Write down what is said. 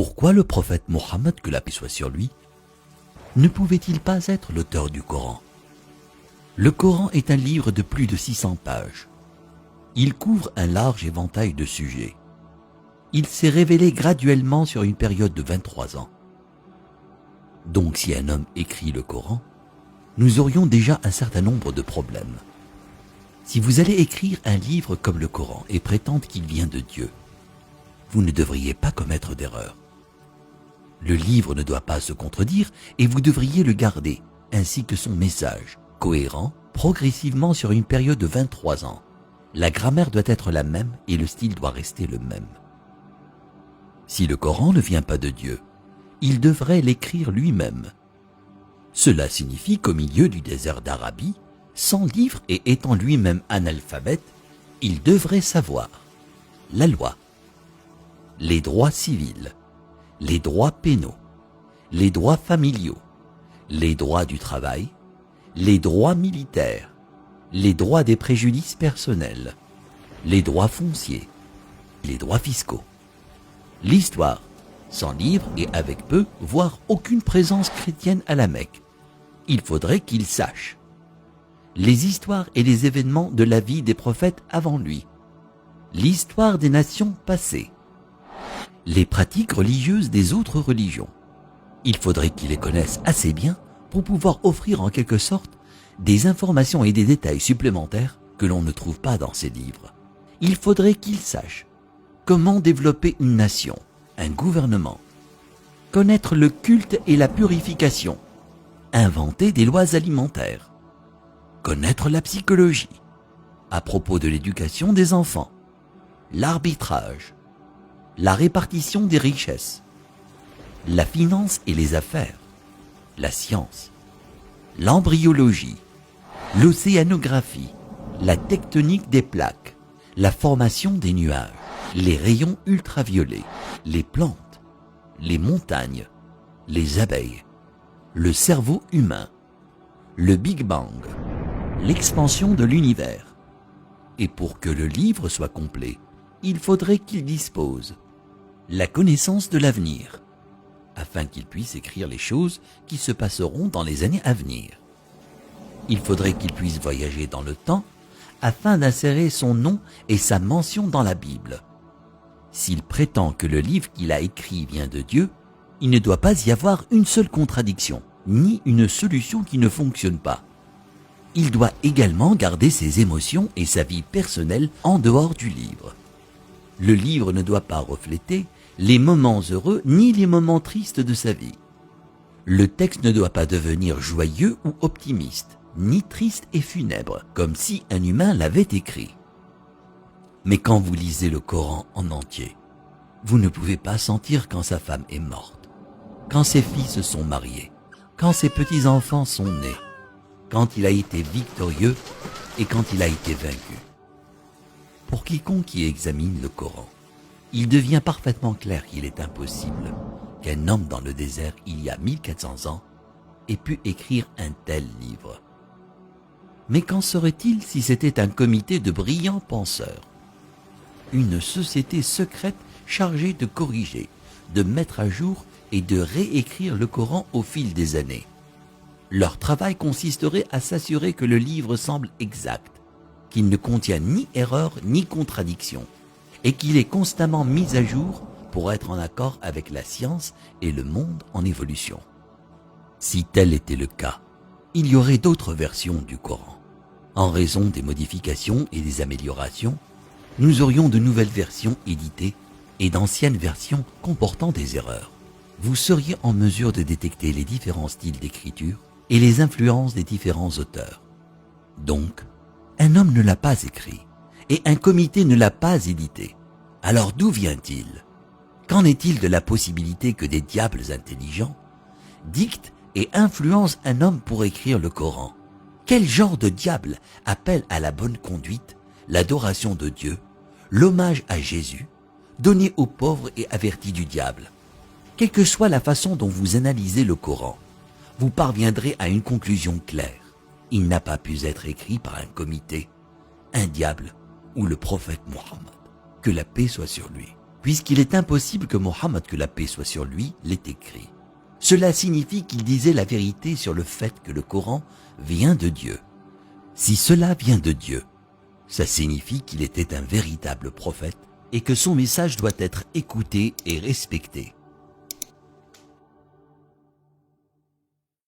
Pourquoi le prophète Mohammed, que la paix soit sur lui, ne pouvait-il pas être l'auteur du Coran? Le Coran est un livre de plus de 600 pages. Il couvre un large éventail de sujets. Il s'est révélé graduellement sur une période de 23 ans. Donc si un homme écrit le Coran, nous aurions déjà un certain nombre de problèmes. Si vous allez écrire un livre comme le Coran et prétendre qu'il vient de Dieu, vous ne devriez pas commettre d'erreur. Le livre ne doit pas se contredire et vous devriez le garder, ainsi que son message, cohérent, progressivement sur une période de 23 ans. La grammaire doit être la même et le style doit rester le même. Si le Coran ne vient pas de Dieu, il devrait l'écrire lui-même. Cela signifie qu'au milieu du désert d'Arabie, sans livre et étant lui-même analphabète, il devrait savoir la loi, les droits civils, les droits pénaux, les droits familiaux, les droits du travail, les droits militaires, les droits des préjudices personnels, les droits fonciers, les droits fiscaux. L'histoire, sans livre et avec peu, voire aucune présence chrétienne à la Mecque. Il faudrait qu'il sache les histoires et les événements de la vie des prophètes avant lui, l'histoire des nations passées, les pratiques religieuses des autres religions. Il faudrait qu'il les connaisse assez bien pour pouvoir offrir en quelque sorte des informations et des détails supplémentaires que l'on ne trouve pas dans ces livres. Il faudrait qu'il sache comment développer une nation, un gouvernement, connaître le culte et la purification, inventer des lois alimentaires, connaître la psychologie, à propos de l'éducation des enfants, l'arbitrage, la répartition des richesses, la finance et les affaires, la science, l'embryologie, l'océanographie, la tectonique des plaques, la formation des nuages, les rayons ultraviolets, les plantes, les montagnes, les abeilles, le cerveau humain, le Big Bang, l'expansion de l'univers. Et pour que le livre soit complet, il faudrait qu'il dispose la connaissance de l'avenir, afin qu'il puisse écrire les choses qui se passeront dans les années à venir. Il faudrait qu'il puisse voyager dans le temps, afin d'insérer son nom et sa mention dans la Bible. S'il prétend que le livre qu'il a écrit vient de Dieu, il ne doit pas y avoir une seule contradiction, ni une solution qui ne fonctionne pas. Il doit également garder ses émotions et sa vie personnelle en dehors du livre. Le livre ne doit pas refléter les moments heureux ni les moments tristes de sa vie. Le texte ne doit pas devenir joyeux ou optimiste, ni triste et funèbre, comme si un humain l'avait écrit. Mais quand vous lisez le Coran en entier, vous ne pouvez pas sentir quand sa femme est morte, quand ses filles se sont mariées, quand ses petits-enfants sont nés, quand il a été victorieux et quand il a été vaincu. Pour quiconque qui examine le Coran, il devient parfaitement clair qu'il est impossible qu'un homme dans le désert il y a 1400 ans ait pu écrire un tel livre. Mais qu'en serait-il si c'était un comité de brillants penseurs, une société secrète chargée de corriger, de mettre à jour et de réécrire le Coran au fil des années? Leur travail consisterait à s'assurer que le livre semble exact, qu'il ne contient ni erreur ni contradiction, et qu'il est constamment mis à jour pour être en accord avec la science et le monde en évolution. Si tel était le cas, il y aurait d'autres versions du Coran. En raison des modifications et des améliorations, nous aurions de nouvelles versions éditées et d'anciennes versions comportant des erreurs. Vous seriez en mesure de détecter les différents styles d'écriture et les influences des différents auteurs. Donc, un homme ne l'a pas écrit et un comité ne l'a pas édité. Alors d'où vient-il? Qu'en est-il de la possibilité que des diables intelligents dictent et influencent un homme pour écrire le Coran? Quel genre de diable appelle à la bonne conduite, l'adoration de Dieu, l'hommage à Jésus, donné aux pauvres et averti du diable? Quelle que soit la façon dont vous analysez le Coran, vous parviendrez à une conclusion claire. Il n'a pas pu être écrit par un comité, un diable ou le prophète Mohammed. Que la paix soit sur lui. puisqu'il est impossible que Mohammed, que la paix soit sur lui, l'ait écrit. Cela signifie qu'il disait la vérité sur le fait que le Coran vient de Dieu. Si cela vient de Dieu, ça signifie qu'il était un véritable prophète et que son message doit être écouté et respecté.